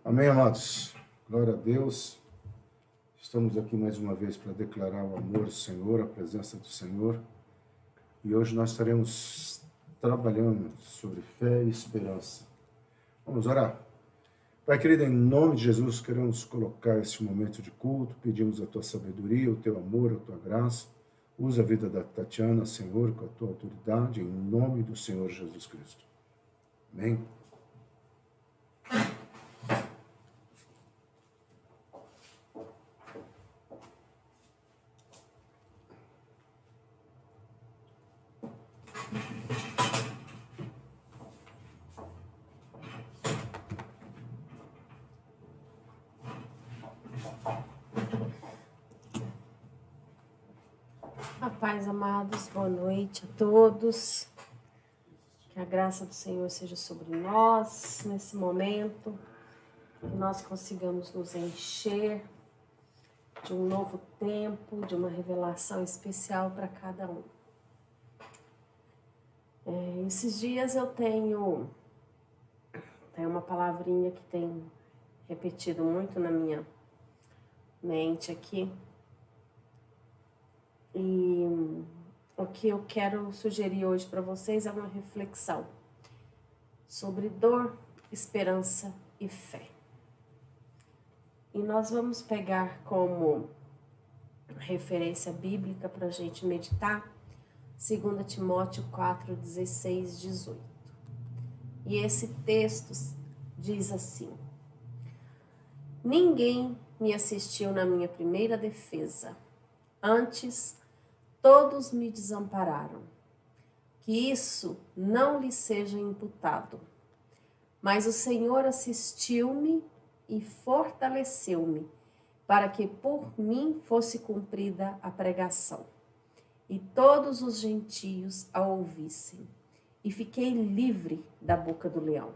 Amém, amados. Glória a Deus. Estamos aqui mais uma vez para declarar o amor do Senhor, a presença do Senhor. E hoje nós estaremos trabalhando sobre fé e esperança. Vamos orar. Pai querido, em nome de Jesus, queremos colocar esse momento de culto, pedimos a tua sabedoria, o teu amor, a tua graça. Usa a vida da Tatiana, Senhor, com a tua autoridade, em nome do Senhor Jesus Cristo. Amém. A paz, amados, boa noite a todos. Que a graça do Senhor seja sobre nós nesse momento, que nós consigamos nos encher de um novo tempo, de uma revelação especial para cada um. Esses dias eu tenho uma palavrinha que tem repetido muito na minha mente aqui. E o que eu quero sugerir hoje para vocês é uma reflexão sobre dor, esperança e fé. E nós vamos pegar como referência bíblica para a gente meditar 2 Timóteo 4, 16, 18. E esse texto diz assim: ninguém me assistiu na minha primeira defesa, antes todos me desampararam. Que isso não lhe seja imputado. Mas o Senhor assistiu-me e fortaleceu-me, para que por mim fosse cumprida a pregação, e todos os gentios a ouvissem. E fiquei livre da boca do leão.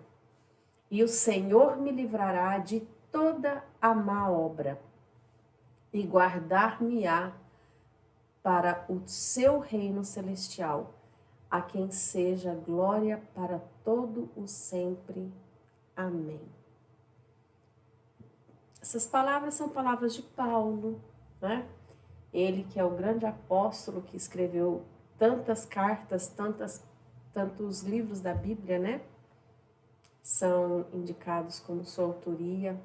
E o Senhor me livrará de toda a má obra, e guardar-me-á para o seu reino celestial, a quem seja glória para todo o sempre. Amém. Essas palavras são palavras de Paulo, né? Ele que é o grande apóstolo que escreveu tantas cartas, tantos livros da Bíblia, né? São indicados como sua autoria.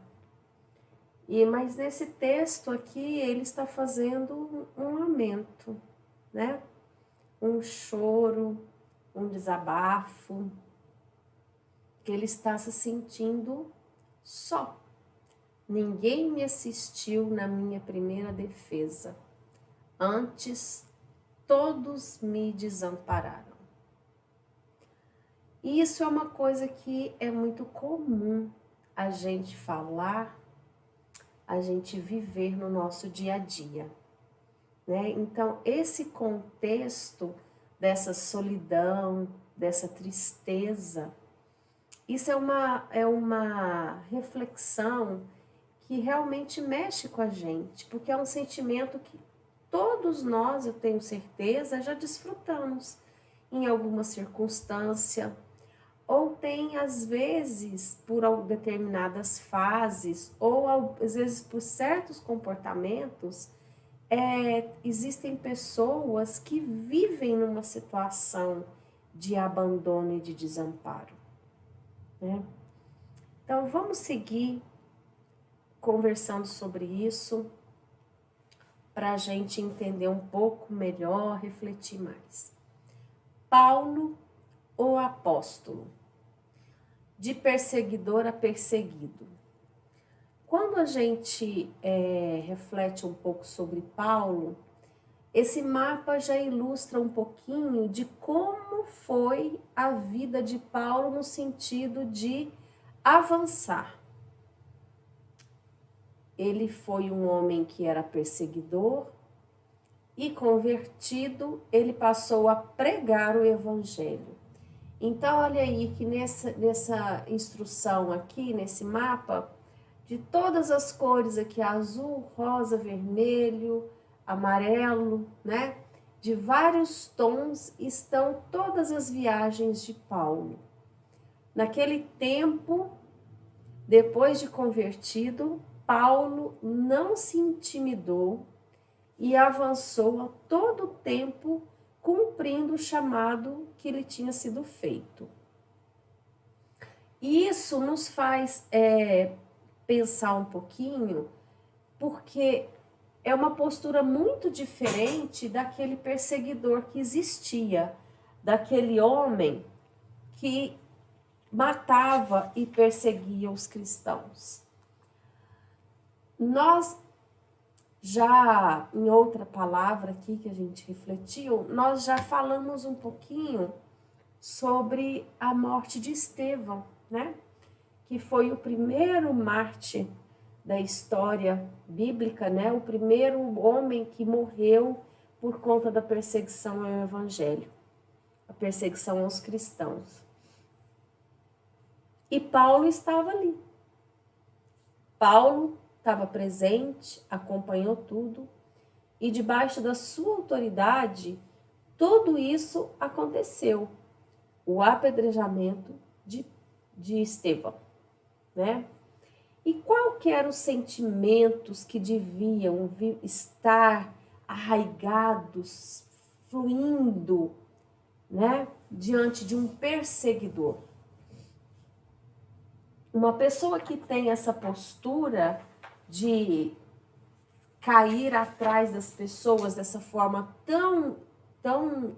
Mas nesse texto aqui, ele está fazendo um lamento, né? Um choro, um desabafo, que ele está se sentindo só. Ninguém me assistiu na minha primeira defesa. Antes, todos me desampararam. E isso é uma coisa que é muito comum a gente falar, a gente viver no nosso dia a dia, né? Então, esse contexto dessa solidão, dessa tristeza, isso é uma reflexão que realmente mexe com a gente, porque é um sentimento que todos nós, eu tenho certeza, já desfrutamos em alguma circunstância, ou tem, às vezes, por determinadas fases, ou às vezes por certos comportamentos, existem pessoas que vivem numa situação de abandono e de desamparo, né? Então, vamos seguir conversando sobre isso, para a gente entender um pouco melhor, refletir mais. Paulo, o apóstolo, de perseguidor a perseguido. Quando a gente reflete um pouco sobre Paulo, esse mapa já ilustra um pouquinho de como foi a vida de Paulo no sentido de avançar. Ele foi um homem que era perseguidor e, convertido, ele passou a pregar o evangelho. Então, olha aí que nessa instrução aqui, nesse mapa, de todas as cores aqui, azul, rosa, vermelho, amarelo, né? De vários tons estão todas as viagens de Paulo. Naquele tempo, depois de convertido, Paulo não se intimidou e avançou a todo o tempo, cumprindo o chamado que lhe tinha sido feito. E isso nos faz pensar um pouquinho, porque é uma postura muito diferente daquele perseguidor que existia, daquele homem que matava e perseguia os cristãos. Nós já, em outra palavra aqui que a gente refletiu, nós já falamos um pouquinho sobre a morte de Estevão, né? Que foi o primeiro mártir da história bíblica, né? O primeiro homem que morreu por conta da perseguição ao evangelho, a perseguição aos cristãos. E Paulo estava ali. Paulo estava presente, acompanhou tudo, e debaixo da sua autoridade, tudo isso aconteceu. O apedrejamento de Estevão, né? E qual que eram os sentimentos que deviam estar arraigados, fluindo, né, diante de um perseguidor? Uma pessoa que tem essa postura de cair atrás das pessoas dessa forma tão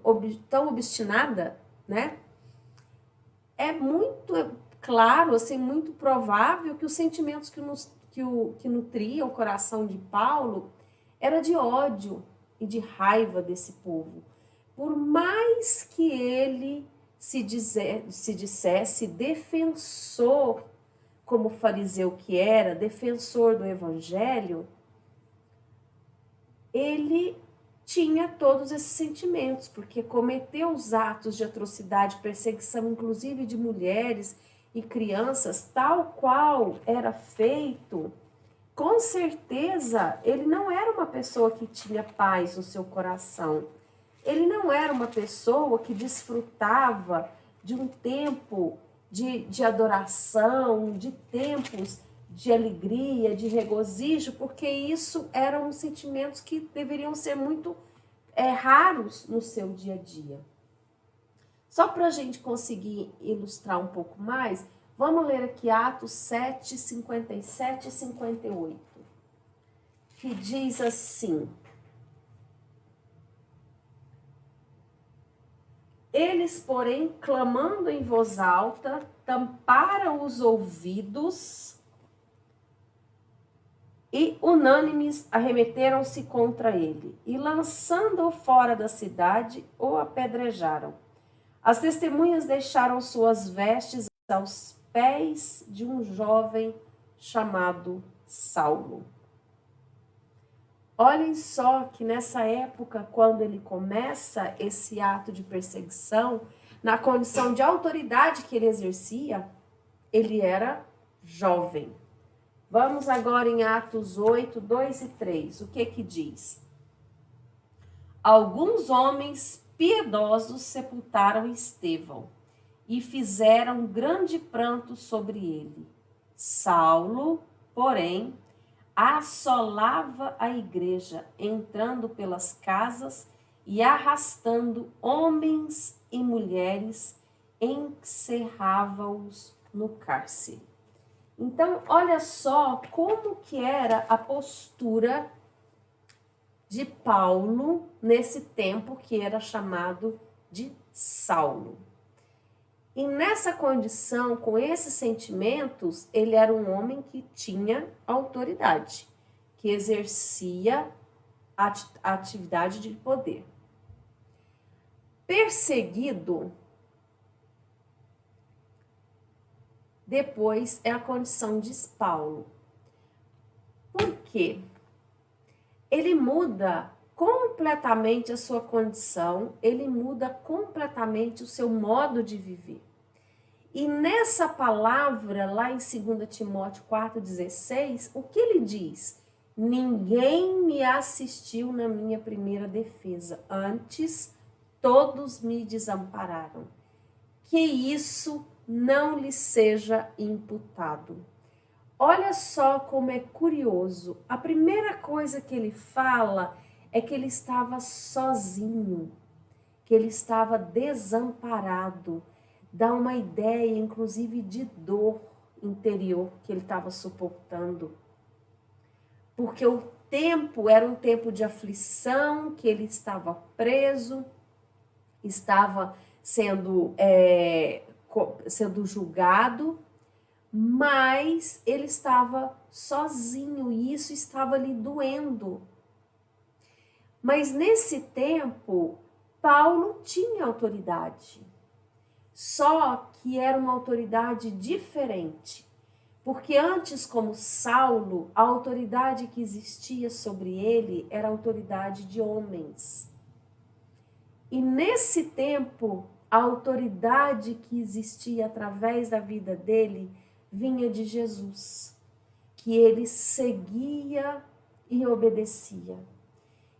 obstinada, né? É muito claro, assim, muito provável que os sentimentos que nutriam o coração de Paulo era de ódio e de raiva desse povo. Por mais que ele se dissesse defensor, como fariseu que era, defensor do evangelho, ele tinha todos esses sentimentos, porque cometeu os atos de atrocidade, perseguição, inclusive de mulheres e crianças, tal qual era feito. Com certeza, ele não era uma pessoa que tinha paz no seu coração. Ele não era uma pessoa que desfrutava de um tempo de adoração, de tempos de alegria, de regozijo, porque isso eram sentimentos que deveriam ser muito raros no seu dia a dia. Só para a gente conseguir ilustrar um pouco mais, vamos ler aqui Atos 7, 57 e 58, que diz assim: eles, porém, clamando em voz alta, tamparam os ouvidos e, unânimes, arremeteram-se contra ele, e, lançando-o fora da cidade, o apedrejaram. As testemunhas deixaram suas vestes aos pés de um jovem chamado Saulo. Olhem só que nessa época, quando ele começa esse ato de perseguição, na condição de autoridade que ele exercia, ele era jovem. Vamos agora em Atos 8, 2 e 3. O que diz? Alguns homens piedosos sepultaram Estevão e fizeram grande pranto sobre ele. Saulo, porém, assolava a igreja, entrando pelas casas e arrastando homens e mulheres, encerrava-os no cárcere. Então, olha só como que era a postura de Paulo nesse tempo que era chamado de Saulo. E nessa condição, com esses sentimentos, ele era um homem que tinha autoridade, que exercia a atividade de poder. Perseguido, depois é a condição de Paulo. Por quê? Ele muda completamente a sua condição, ele muda completamente o seu modo de viver. E nessa palavra, lá em 2 Timóteo 4,16, o que ele diz? Ninguém me assistiu na minha primeira defesa, antes todos me desampararam. Que isso não lhe seja imputado. Olha só como é curioso. A primeira coisa que ele fala é que ele estava sozinho, que ele estava desamparado. Dá uma ideia, inclusive, de dor interior que ele estava suportando. Porque o tempo era um tempo de aflição, que ele estava preso, estava sendo julgado, mas ele estava sozinho e isso estava lhe doendo. Mas nesse tempo, Paulo tinha autoridade, só que era uma autoridade diferente. Porque antes, como Saulo, a autoridade que existia sobre ele era a autoridade de homens. E nesse tempo, a autoridade que existia através da vida dele vinha de Jesus, que ele seguia e obedecia.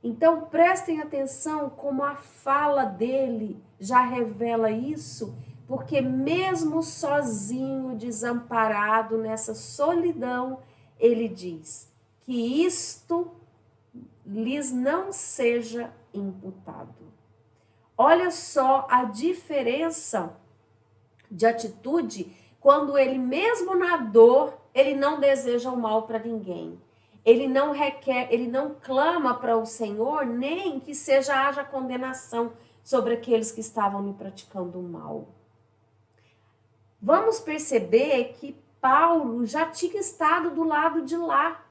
Então, prestem atenção como a fala dele já revela isso, porque mesmo sozinho, desamparado, nessa solidão, ele diz que isto lhes não seja imputado. Olha só a diferença de atitude quando ele, mesmo na dor, ele não deseja o mal para ninguém. Ele não requer, ele não clama para o Senhor, nem que haja condenação sobre aqueles que estavam lhe praticando o mal. Vamos perceber que Paulo já tinha estado do lado de lá.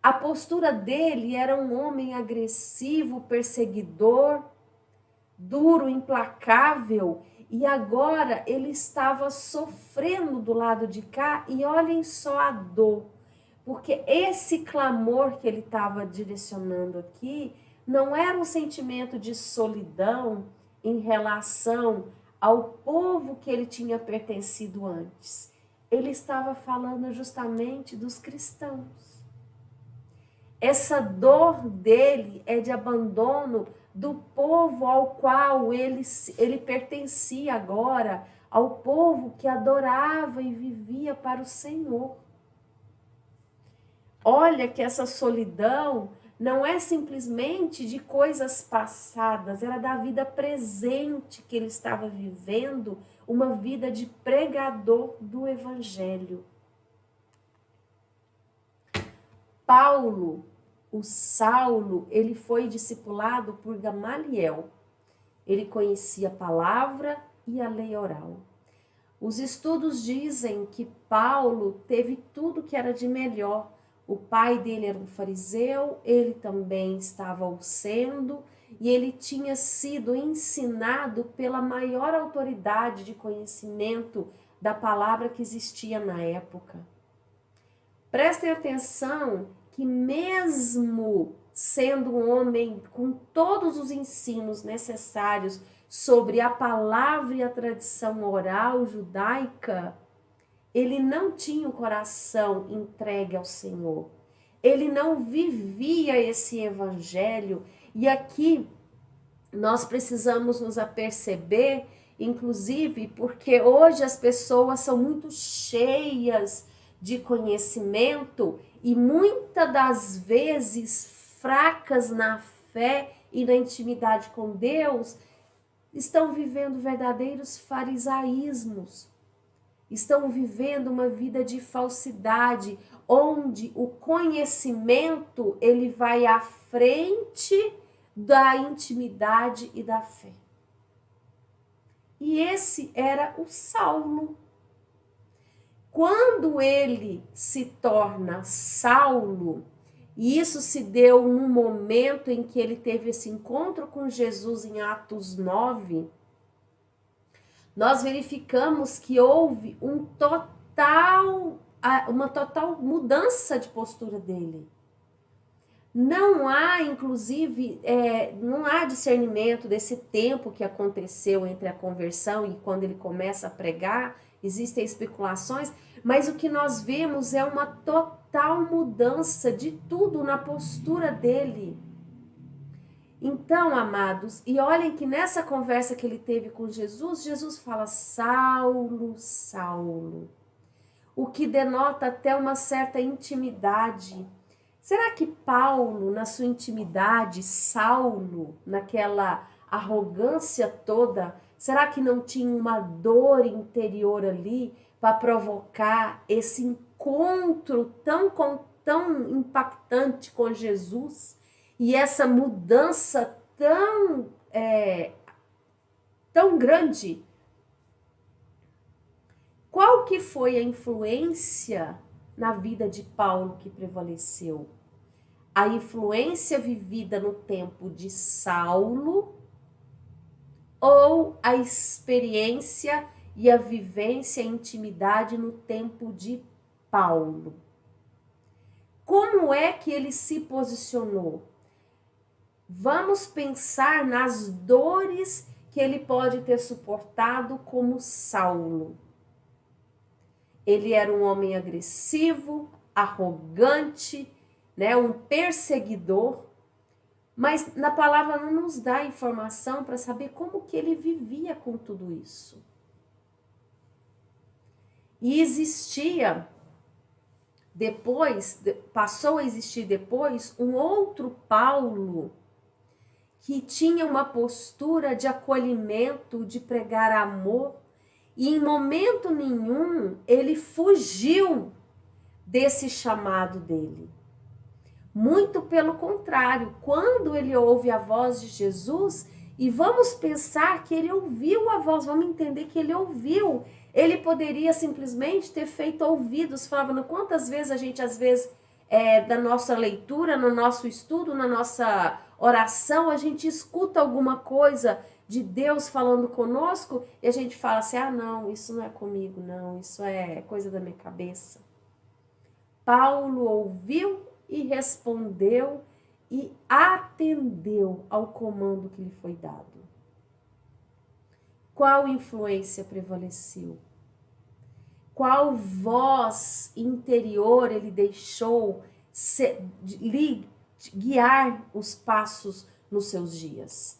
A postura dele era um homem agressivo, perseguidor, duro, implacável, e agora ele estava sofrendo do lado de cá, e olhem só a dor. Porque esse clamor que ele estava direcionando aqui não era um sentimento de solidão em relação ao povo que ele tinha pertencido antes. Ele estava falando justamente dos cristãos. Essa dor dele é de abandono do povo ao qual ele pertencia agora, ao povo que adorava e vivia para o Senhor. Olha que essa solidão não é simplesmente de coisas passadas, era da vida presente que ele estava vivendo, uma vida de pregador do Evangelho. Paulo, o Saulo, ele foi discipulado por Gamaliel. Ele conhecia a palavra e a lei oral. Os estudos dizem que Paulo teve tudo que era de melhor. O pai dele era um fariseu, ele também estava o sendo, e ele tinha sido ensinado pela maior autoridade de conhecimento da palavra que existia na época. Prestem atenção que mesmo sendo um homem com todos os ensinos necessários sobre a palavra e a tradição oral judaica, ele não tinha o coração entregue ao Senhor. Ele não vivia esse evangelho. E aqui nós precisamos nos aperceber, inclusive, porque hoje as pessoas são muito cheias de conhecimento e muitas das vezes fracas na fé e na intimidade com Deus, estão vivendo verdadeiros farisaísmos. Estão vivendo uma vida de falsidade, onde o conhecimento ele vai à frente da intimidade e da fé. E esse era o Saulo. Quando ele se torna Saulo, e isso se deu num momento em que ele teve esse encontro com Jesus em Atos 9, nós verificamos que houve uma total mudança de postura dele. Não há, inclusive, não há discernimento desse tempo que aconteceu entre a conversão e quando ele começa a pregar, existem especulações, mas o que nós vemos é uma total mudança de tudo na postura dele. Então, amados, e olhem que nessa conversa que ele teve com Jesus, Jesus fala: Saulo, Saulo, o que denota até uma certa intimidade. Será que Paulo, na sua intimidade, Saulo, naquela arrogância toda, será que não tinha uma dor interior ali para provocar esse encontro tão impactante com Jesus e essa mudança tão grande? Qual que foi a influência na vida de Paulo que prevaleceu? A influência vivida no tempo de Saulo ou a experiência e a vivência e a intimidade no tempo de Paulo? Como é que ele se posicionou? Vamos pensar nas dores que ele pode ter suportado como Saulo. Ele era um homem agressivo, arrogante, né, um perseguidor, mas na palavra não nos dá informação para saber como que ele vivia com tudo isso. E existia depois, passou a existir depois, um outro Paulo que tinha uma postura de acolhimento, de pregar amor, e em momento nenhum ele fugiu desse chamado dele. Muito pelo contrário, quando ele ouve a voz de Jesus, e vamos pensar que ele ouviu a voz, vamos entender que ele ouviu. Ele poderia simplesmente ter feito ouvidos, falando quantas vezes a gente, às vezes, da nossa leitura, no nosso estudo, na nossa oração, a gente escuta alguma coisa de Deus falando conosco e a gente fala assim, não, isso não é comigo, não, isso é coisa da minha cabeça. Paulo ouviu e respondeu e atendeu ao comando que lhe foi dado. Qual influência prevaleceu? Qual voz interior ele deixou guiar os passos nos seus dias?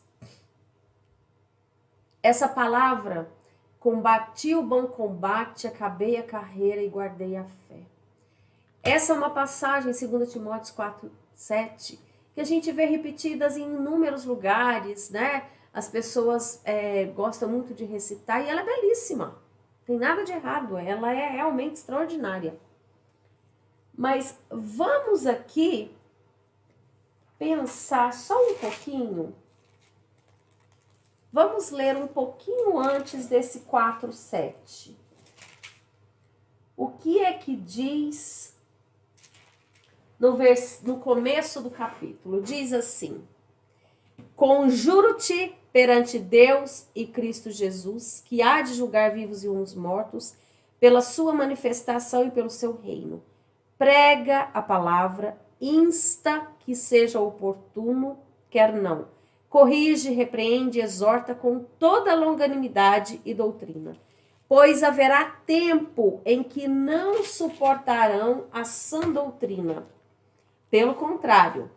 Essa palavra, combati o bom combate, acabei a carreira e guardei a fé. Essa é uma passagem em 2 Timóteo 4:7, que a gente vê repetidas em inúmeros lugares, né? As pessoas gostam muito de recitar e ela é belíssima. Não tem nada de errado, ela é realmente extraordinária. Mas vamos aqui pensar só um pouquinho. Vamos ler um pouquinho antes desse 4:7. O que é que diz no começo do capítulo? Diz assim: conjuro-te perante Deus e Cristo Jesus, que há de julgar vivos e os mortos, pela sua manifestação e pelo seu reino. Prega a palavra, insta que seja oportuno, quer não. Corrige, repreende, exorta com toda longanimidade e doutrina. Pois haverá tempo em que não suportarão a sã doutrina. Pelo contrário,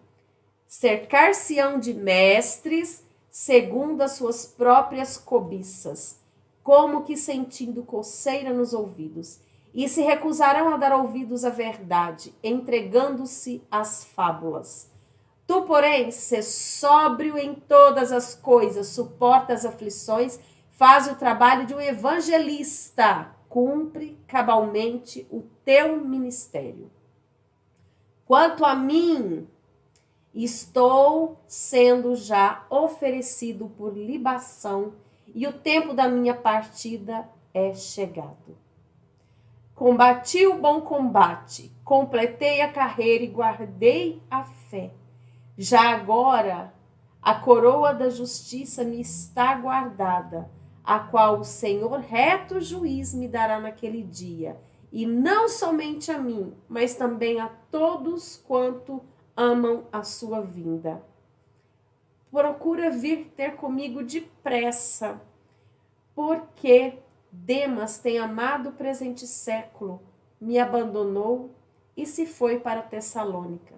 cercar-se-ão de mestres segundo as suas próprias cobiças, como que sentindo coceira nos ouvidos, e se recusarão a dar ouvidos à verdade, entregando-se às fábulas. Tu, porém, sê sóbrio em todas as coisas, suporta as aflições, faz o trabalho de um evangelista, cumpre cabalmente o teu ministério. Quanto a mim, estou sendo já oferecido por libação e o tempo da minha partida é chegado. Combati o bom combate, completei a carreira e guardei a fé. Já agora, a coroa da justiça me está guardada, a qual o Senhor reto juiz me dará naquele dia, e não somente a mim, mas também a todos quanto amam a sua vinda. Procura vir ter comigo depressa, porque Demas tem amado o presente século, me abandonou e se foi para Tessalônica.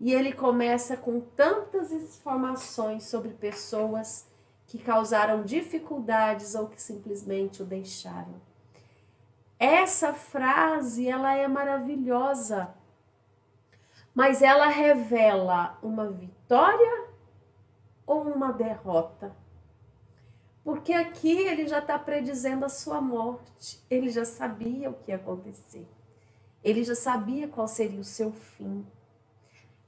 e ele começa com tantas informações sobre pessoas que causaram dificuldades ou que simplesmente o deixaram. Essa frase, ela é maravilhosa, mas ela revela uma vitória ou uma derrota? Porque aqui ele já está predizendo a sua morte, ele já sabia o que ia acontecer, ele já sabia qual seria o seu fim.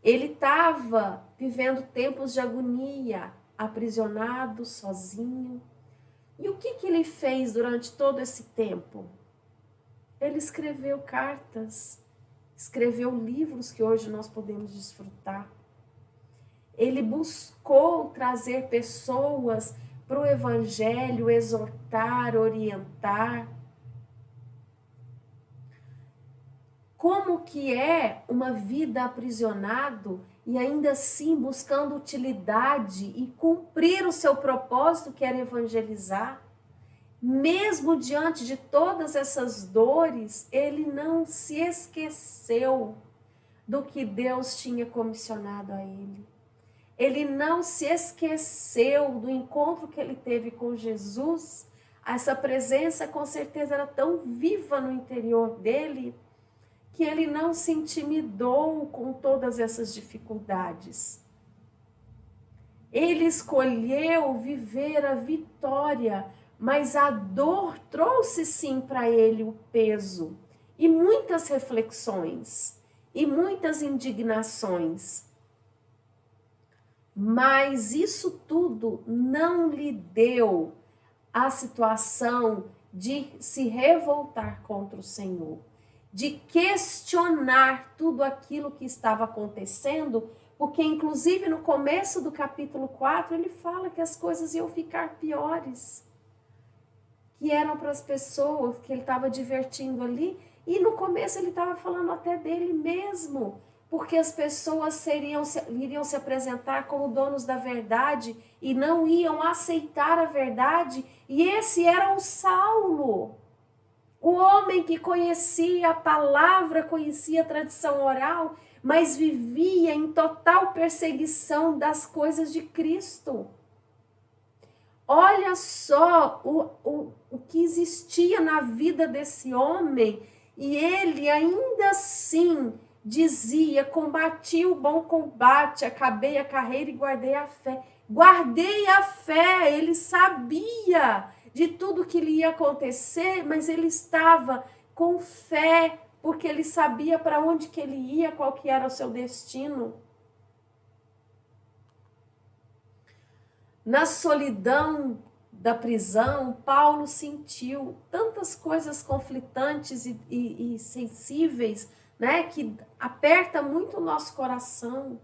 Ele estava vivendo tempos de agonia, aprisionado, sozinho. E o que ele fez durante todo esse tempo? Ele escreveu cartas, escreveu livros que hoje nós podemos desfrutar. Ele buscou trazer pessoas para o evangelho, exortar, orientar. Como que é uma vida aprisionado e ainda assim buscando utilidade e cumprir o seu propósito, que era evangelizar? Mesmo diante de todas essas dores, ele não se esqueceu do que Deus tinha comissionado a ele. Ele não se esqueceu do encontro que ele teve com Jesus. Essa presença com certeza era tão viva no interior dele que ele não se intimidou com todas essas dificuldades. Ele escolheu viver a vitória, mas a dor trouxe sim para ele o peso e muitas reflexões e muitas indignações. Mas isso tudo não lhe deu a situação de se revoltar contra o Senhor, de questionar tudo aquilo que estava acontecendo, porque inclusive no começo do capítulo 4 ele fala que as coisas iam ficar piores, que eram para as pessoas que ele estava divertindo ali, e no começo ele estava falando até dele mesmo, porque as pessoas iriam se apresentar como donos da verdade e não iam aceitar a verdade, e esse era o Saulo. O homem que conhecia a palavra, conhecia a tradição oral, mas vivia em total perseguição das coisas de Cristo. Olha só o que existia na vida desse homem, e ele ainda assim dizia: combati o bom combate, acabei a carreira e guardei a fé. Guardei a fé, ele sabia de tudo que lhe ia acontecer, mas ele estava com fé, porque ele sabia para onde que ele ia, qual que era o seu destino. Na solidão da prisão, Paulo sentiu tantas coisas conflitantes e sensíveis, né, que aperta muito o nosso coração.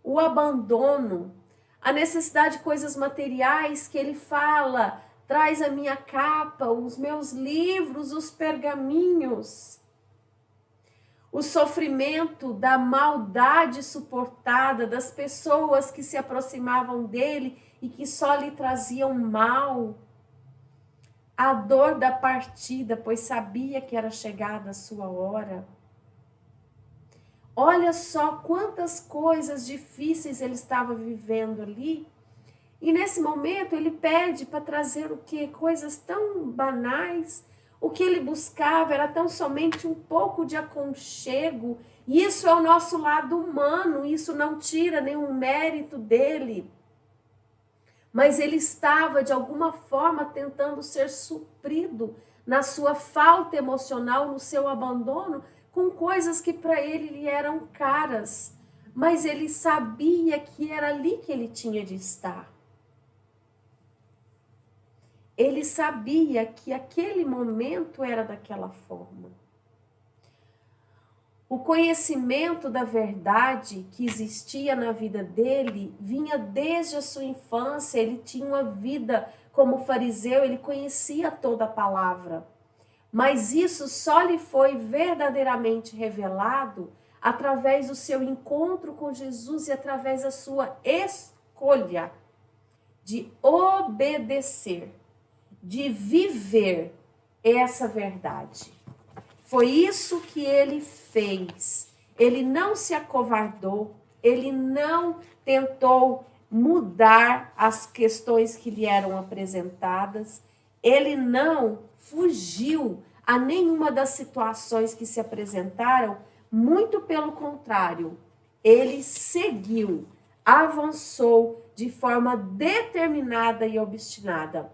O abandono, a necessidade de coisas materiais que ele fala: traz a minha capa, os meus livros, os pergaminhos. O sofrimento da maldade suportada, das pessoas que se aproximavam dele e que só lhe traziam mal. A dor da partida, pois sabia que era chegada a sua hora. Olha só quantas coisas difíceis ele estava vivendo ali. E nesse momento ele pede para trazer o quê? Coisas tão banais. O que ele buscava era tão somente um pouco de aconchego. E isso é o nosso lado humano, isso não tira nenhum mérito dele. Mas ele estava, de alguma forma, tentando ser suprido na sua falta emocional, no seu abandono, com coisas que para ele lhe eram caras. Mas ele sabia que era ali que ele tinha de estar. Ele sabia que aquele momento era daquela forma. O conhecimento da verdade que existia na vida dele vinha desde a sua infância. Ele tinha uma vida como fariseu, ele conhecia toda a palavra. Mas isso só lhe foi verdadeiramente revelado através do seu encontro com Jesus e através da sua escolha de obedecer, de viver essa verdade. Foi isso que ele fez. Ele não se acovardou, ele não tentou mudar as questões que lhe eram apresentadas, ele não fugiu a nenhuma das situações que se apresentaram, muito pelo contrário, ele seguiu, avançou de forma determinada e obstinada.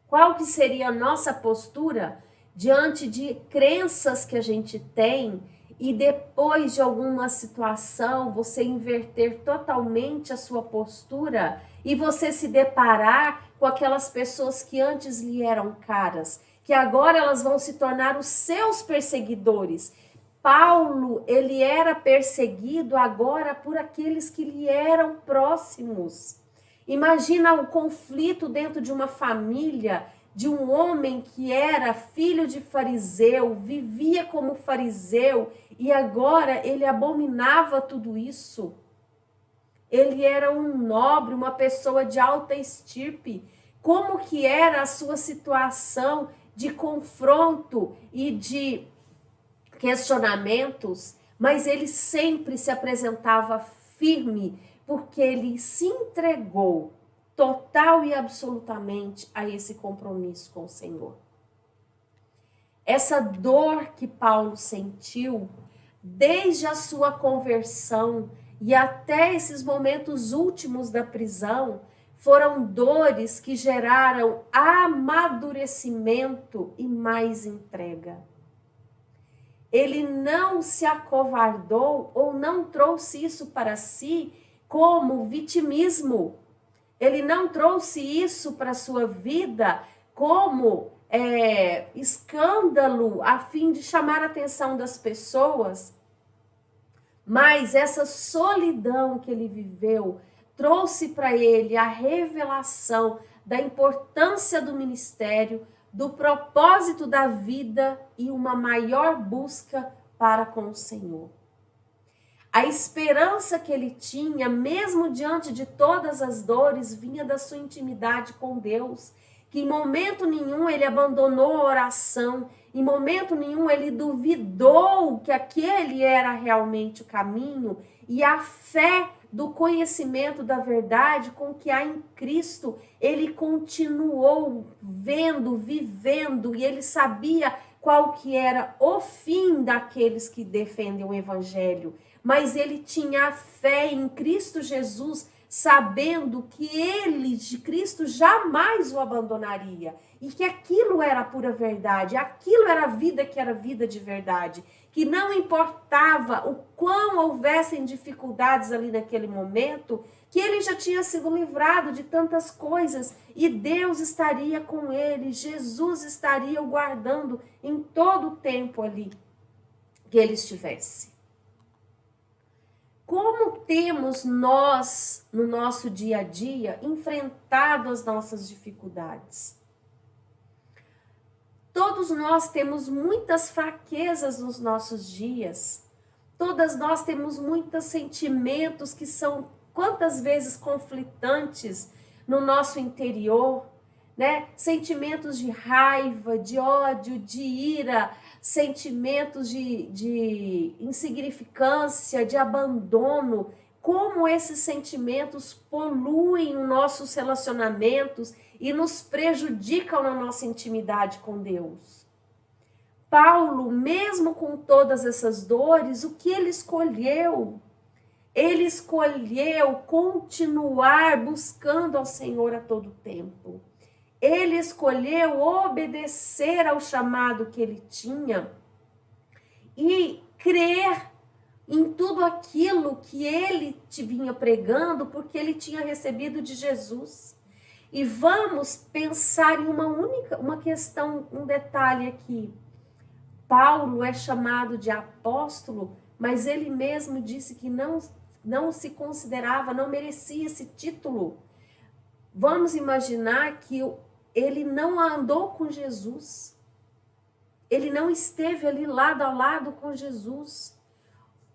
Qual que seria a nossa postura diante de crenças que a gente tem e depois de alguma situação você inverter totalmente a sua postura e você se deparar com aquelas pessoas que antes lhe eram caras, que agora elas vão se tornar os seus perseguidores. Paulo, ele era perseguido agora por aqueles que lhe eram próximos. Imagina o conflito dentro de uma família, de um homem que era filho de fariseu, vivia como fariseu e agora ele abominava tudo isso. Ele era um nobre, uma pessoa de alta estirpe. Como que era a sua situação de confronto e de questionamentos? Mas ele sempre se apresentava firme, porque ele se entregou total e absolutamente a esse compromisso com o Senhor. Essa dor que Paulo sentiu, desde a sua conversão e até esses momentos últimos da prisão, foram dores que geraram amadurecimento e mais entrega. Ele não se acovardou ou não trouxe isso para si como vitimismo. Ele não trouxe isso para a sua vida como escândalo a fim de chamar a atenção das pessoas. Mas essa solidão que ele viveu trouxe para ele a revelação da importância do ministério, do propósito da vida e uma maior busca para com o Senhor. A esperança que ele tinha, mesmo diante de todas as dores, vinha da sua intimidade com Deus, que em momento nenhum ele abandonou a oração, em momento nenhum ele duvidou que aquele era realmente o caminho, e a fé do conhecimento da verdade com que há em Cristo, ele continuou vendo, vivendo, e ele sabia qual que era o fim daqueles que defendem o evangelho. Mas ele tinha fé em Cristo Jesus, sabendo que ele, de Cristo, jamais o abandonaria. E que aquilo era a pura verdade, aquilo era a vida que era vida de verdade. Que não importava o quão houvessem dificuldades ali naquele momento, que ele já tinha sido livrado de tantas coisas e Deus estaria com ele, Jesus estaria o guardando em todo o tempo ali que ele estivesse. Como temos nós, no nosso dia a dia, enfrentado as nossas dificuldades? Todos nós temos muitas fraquezas nos nossos dias. Todas nós temos muitos sentimentos que são quantas vezes conflitantes no nosso interior, né? Sentimentos de raiva, de ódio, de ira, sentimentos de insignificância, de abandono. Como esses sentimentos poluem os nossos relacionamentos e nos prejudicam na nossa intimidade com Deus. Paulo, mesmo com todas essas dores, o que ele escolheu? Ele escolheu continuar buscando ao Senhor a todo tempo. Ele escolheu obedecer ao chamado que ele tinha e crer em tudo aquilo que ele te vinha pregando, porque ele tinha recebido de Jesus. E vamos pensar em uma questão, um detalhe aqui. Paulo é chamado de apóstolo, mas ele mesmo disse que não se considerava, não merecia esse título. Vamos imaginar que ele não andou com Jesus. Ele não esteve ali lado a lado com Jesus.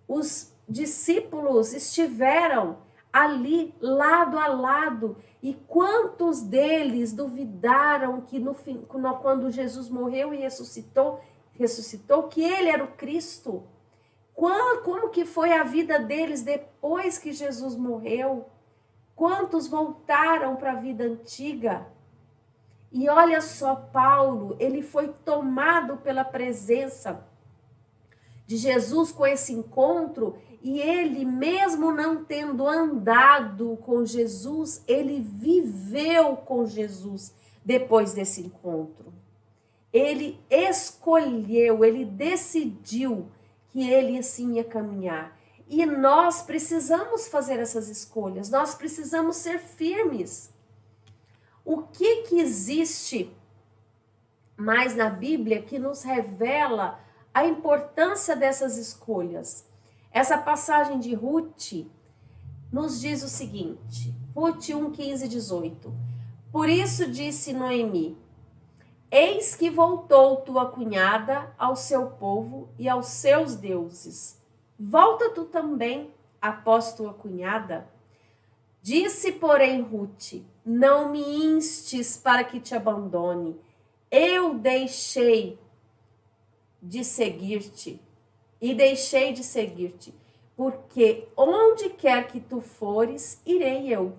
Os discípulos estiveram ali lado a lado. E quantos deles duvidaram que no fim, quando Jesus morreu e ressuscitou, que ele era o Cristo? Como que foi a vida deles depois que Jesus morreu? Quantos voltaram para a vida antiga? E olha só, Paulo, ele foi tomado pela presença de Jesus com esse encontro, e ele, mesmo não tendo andado com Jesus, ele viveu com Jesus depois desse encontro. Ele escolheu, ele decidiu que ele assim ia caminhar. E nós precisamos fazer essas escolhas, nós precisamos ser firmes. O que existe mais na Bíblia que nos revela a importância dessas escolhas? Essa passagem de Ruth nos diz o seguinte, Ruth 1, 15, 18. Por isso disse Noemi, eis que voltou tua cunhada ao seu povo e aos seus deuses. Volta tu também após tua cunhada? Disse, porém, Ruth, não me instes para que te abandone. Eu deixei de seguir-te, porque onde quer que tu fores, irei eu.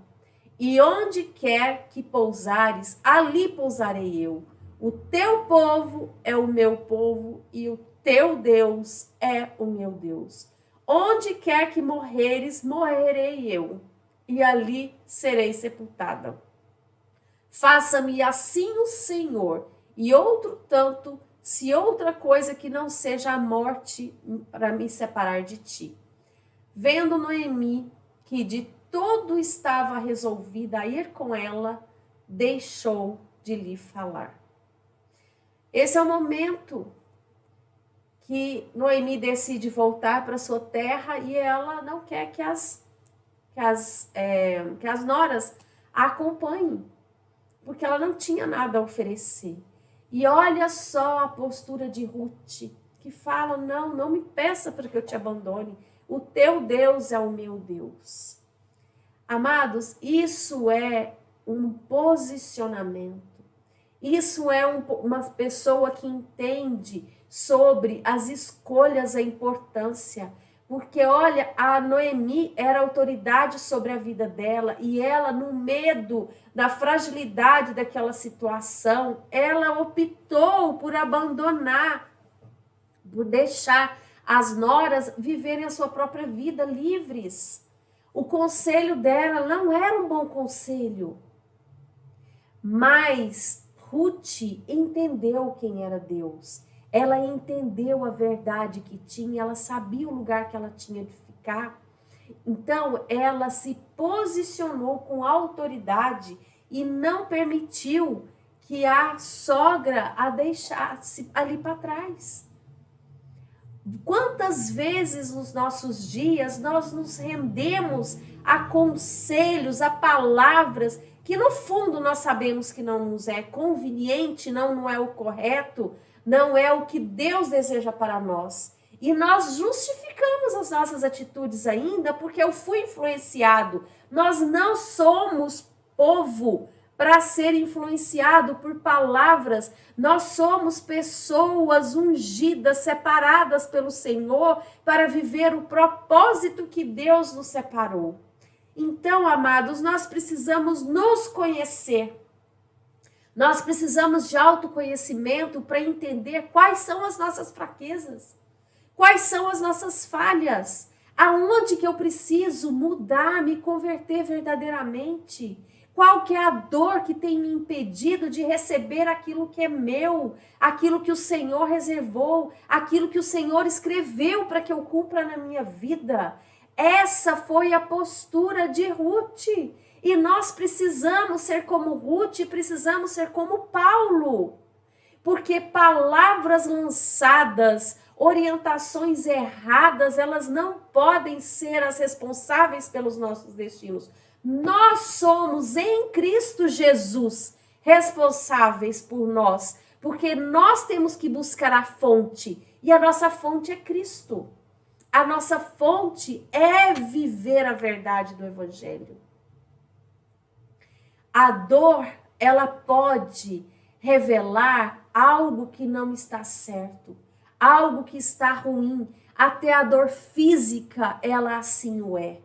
E onde quer que pousares, ali pousarei eu. O teu povo é o meu povo e o teu Deus é o meu Deus. Onde quer que morreres, morrerei eu, e ali serei sepultada. Faça-me assim o Senhor, e outro tanto, se outra coisa que não seja a morte para me separar de ti. Vendo Noemi que de todo estava resolvida a ir com ela, deixou de lhe falar. Esse é o momento que Noemi decide voltar para sua terra e ela não quer que as noras a acompanhem, porque ela não tinha nada a oferecer. E olha só a postura de Ruth, que fala, não me peça para que eu te abandone, o teu Deus é o meu Deus. Amados, isso é um posicionamento, isso é uma pessoa que entende sobre as escolhas, a importância. Porque, olha, a Noemi era autoridade sobre a vida dela e ela, no medo da fragilidade daquela situação, ela optou por abandonar, por deixar as noras viverem a sua própria vida livres. O conselho dela não era um bom conselho, mas Ruth entendeu quem era Deus. Ela entendeu a verdade que tinha, ela sabia o lugar que ela tinha de ficar. Então, ela se posicionou com autoridade e não permitiu que a sogra a deixasse ali para trás. Quantas vezes nos nossos dias nós nos rendemos a conselhos, a palavras que no fundo nós sabemos que não nos é conveniente, não é o correto, não é o que Deus deseja para nós. E nós justificamos as nossas atitudes ainda porque eu fui influenciado. Nós não somos povo para ser influenciado por palavras. Nós somos pessoas ungidas, separadas pelo Senhor para viver o propósito que Deus nos separou. Então, amados, nós precisamos nos conhecer. Nós precisamos de autoconhecimento para entender quais são as nossas fraquezas, quais são as nossas falhas, aonde que eu preciso mudar, me converter verdadeiramente, qual que é a dor que tem me impedido de receber aquilo que é meu, aquilo que o Senhor reservou, aquilo que o Senhor escreveu para que eu cumpra na minha vida. Essa foi a postura de Ruth. E nós precisamos ser como Ruth, precisamos ser como Paulo. Porque palavras lançadas, orientações erradas, elas não podem ser as responsáveis pelos nossos destinos. Nós somos em Cristo Jesus responsáveis por nós, porque nós temos que buscar a fonte, e a nossa fonte é Cristo. A nossa fonte é viver a verdade do Evangelho. A dor, ela pode revelar algo que não está certo, algo que está ruim. até a dor física, ela assim o é.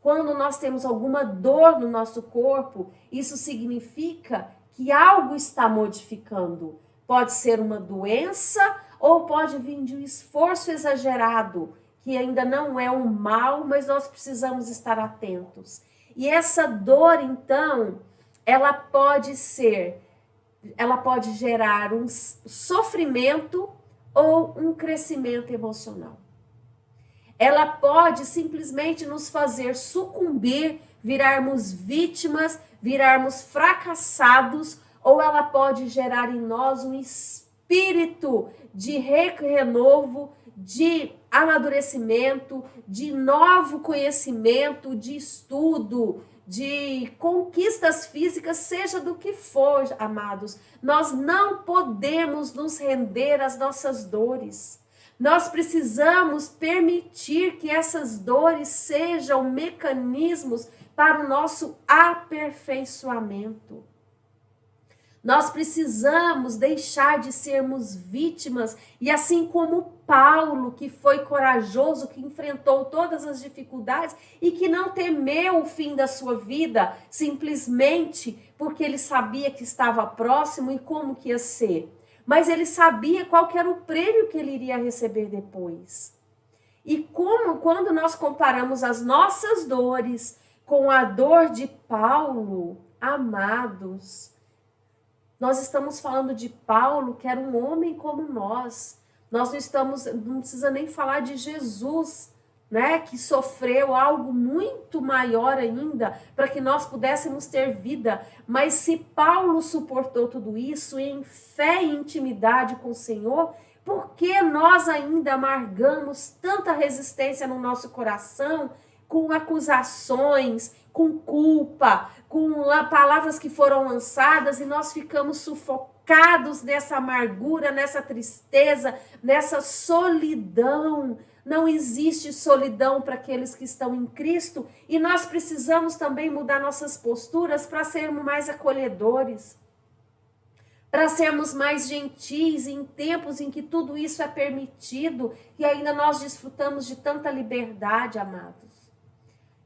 Quando nós temos alguma dor no nosso corpo, isso significa que algo está modificando. Pode ser uma doença ou pode vir de um esforço exagerado, que ainda não é um mal, mas nós precisamos estar atentos. E essa dor, então, ela pode gerar um sofrimento ou um crescimento emocional. Ela pode simplesmente nos fazer sucumbir, virarmos vítimas, virarmos fracassados, ou ela pode gerar em nós um espírito de renovo, de amadurecimento, de novo conhecimento, de estudo, de conquistas físicas, seja do que for, amados. Nós não podemos nos render às nossas dores. Nós precisamos permitir que essas dores sejam mecanismos para o nosso aperfeiçoamento. Nós precisamos deixar de sermos vítimas e assim como Paulo, que foi corajoso, que enfrentou todas as dificuldades e que não temeu o fim da sua vida, simplesmente porque ele sabia que estava próximo e como que ia ser. Mas ele sabia qual que era o prêmio que ele iria receber depois. E como quando nós comparamos as nossas dores com a dor de Paulo, amados, nós estamos falando de Paulo, que era um homem como nós. Nós não precisa nem falar de Jesus, né, que sofreu algo muito maior ainda para que nós pudéssemos ter vida. Mas se Paulo suportou tudo isso em fé e intimidade com o Senhor, por que nós ainda amargamos tanta resistência no nosso coração com acusações, com culpa, com palavras que foram lançadas e nós ficamos sufocados nessa amargura, nessa tristeza, nessa solidão? Não existe solidão para aqueles que estão em Cristo e nós precisamos também mudar nossas posturas para sermos mais acolhedores, para sermos mais gentis em tempos em que tudo isso é permitido e ainda nós desfrutamos de tanta liberdade, amados.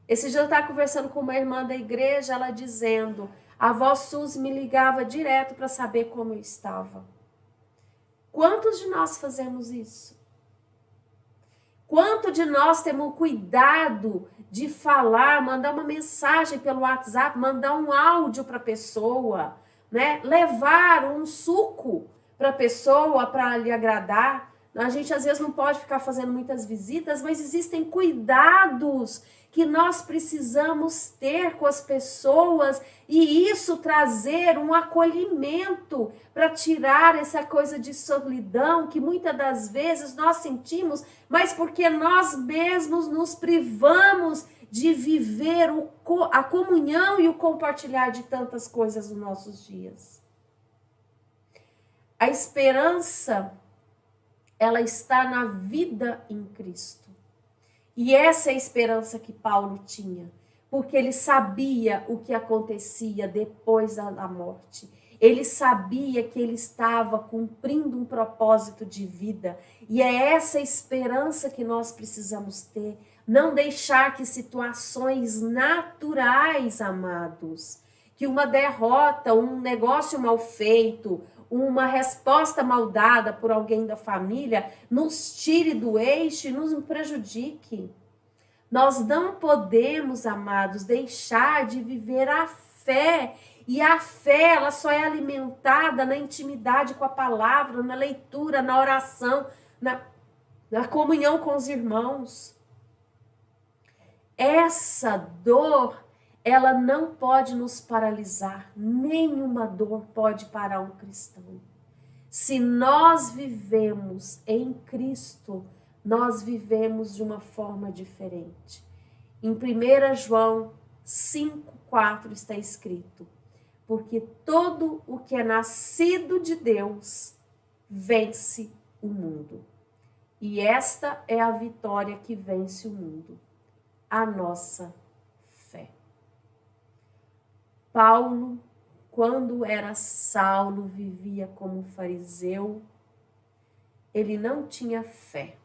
Esse dia eu estava conversando com uma irmã da igreja, ela dizendo, a avó Suzy me ligava direto para saber como eu estava. Quantos de nós fazemos isso? Quanto de nós temos cuidado de falar, mandar uma mensagem pelo WhatsApp, mandar um áudio para a pessoa, né? Levar um suco para a pessoa para lhe agradar? A gente às vezes não pode ficar fazendo muitas visitas, mas existem cuidados que nós precisamos ter com as pessoas e isso trazer um acolhimento para tirar essa coisa de solidão que muitas das vezes nós sentimos, mas porque nós mesmos nos privamos de viver a comunhão e o compartilhar de tantas coisas nos nossos dias. A esperança, ela está na vida em Cristo. E essa é a esperança que Paulo tinha, porque ele sabia o que acontecia depois da morte. Ele sabia que ele estava cumprindo um propósito de vida. E é essa esperança que nós precisamos ter. Não deixar que situações naturais, amados, que uma derrota, um negócio mal feito, uma resposta mal dada por alguém da família, nos tire do eixo e nos prejudique. Nós não podemos, amados, deixar de viver a fé. E a fé, ela só é alimentada na intimidade com a palavra, na leitura, na oração, na comunhão com os irmãos. Essa dor, ela não pode nos paralisar. Nenhuma dor pode parar um cristão. Se nós vivemos em Cristo, nós vivemos de uma forma diferente. Em 1 João 5,4 está escrito, porque todo o que é nascido de Deus vence o mundo. E esta é a vitória que vence o mundo, a nossa fé. Paulo, quando era Saulo, vivia como fariseu, ele não tinha fé.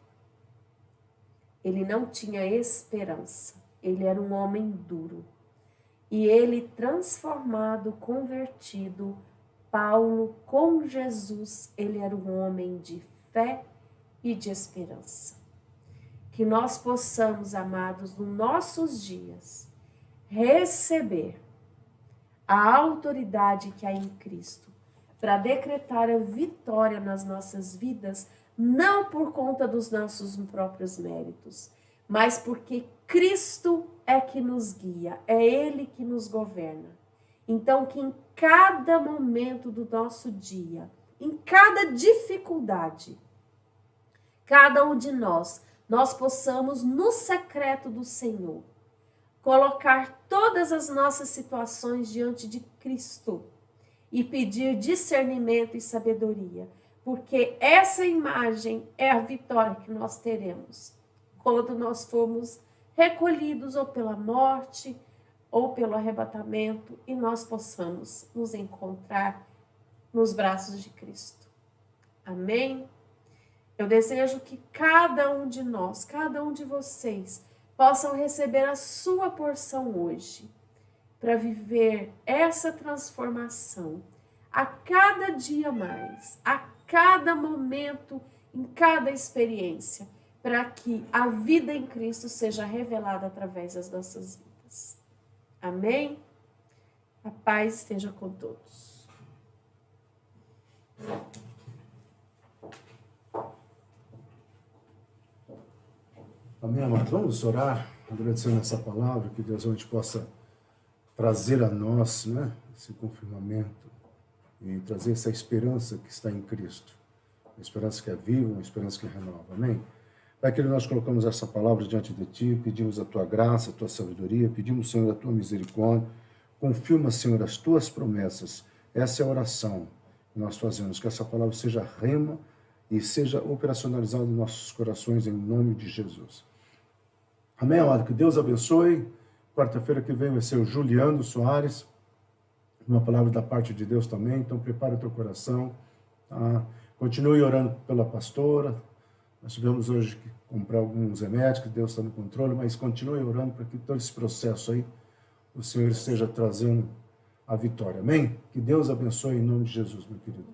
ele não tinha esperança. Ele era um homem duro. E ele, transformado, convertido, Paulo, com Jesus, ele era um homem de fé e de esperança. Que nós possamos, amados, nos nossos dias, receber a autoridade que há em Cristo para decretar a vitória nas nossas vidas, não por conta dos nossos próprios méritos, mas porque Cristo é que nos guia, é Ele que nos governa. Então, que em cada momento do nosso dia, em cada dificuldade, cada um de nós possamos, no secreto do Senhor, colocar todas as nossas situações diante de Cristo e pedir discernimento e sabedoria, porque essa imagem é a vitória que nós teremos quando nós formos recolhidos ou pela morte ou pelo arrebatamento e nós possamos nos encontrar nos braços de Cristo. Amém? Eu desejo que cada um de nós, cada um de vocês, possam receber a sua porção hoje, para viver essa transformação a cada dia mais, a cada momento, em cada experiência, para que a vida em Cristo seja revelada através das nossas vidas. Amém? A paz esteja com todos. Amém, amados? Vamos orar, agradecendo essa palavra, que Deus realmente possa trazer a nós, né, esse confirmamento e trazer essa esperança que está em Cristo. Uma esperança que é viva, uma esperança que renova. Amém? Pai querido, nós colocamos essa palavra diante de Ti, pedimos a Tua graça, a Tua sabedoria, pedimos, Senhor, a Tua misericórdia. Confirma, Senhor, as Tuas promessas. Essa é a oração que nós fazemos, que essa palavra seja rema e seja operacionalizada em nossos corações, em nome de Jesus. Amém, amado? Que Deus abençoe. Quarta-feira que vem vai ser o Juliano Soares, uma palavra da parte de Deus também, então prepara o teu coração. Tá? Continue orando pela pastora. Nós tivemos hoje que comprar alguns remédios, que Deus está no controle, mas continue orando para que todo esse processo aí, o Senhor esteja trazendo a vitória. Amém? Que Deus abençoe em nome de Jesus, meu querido.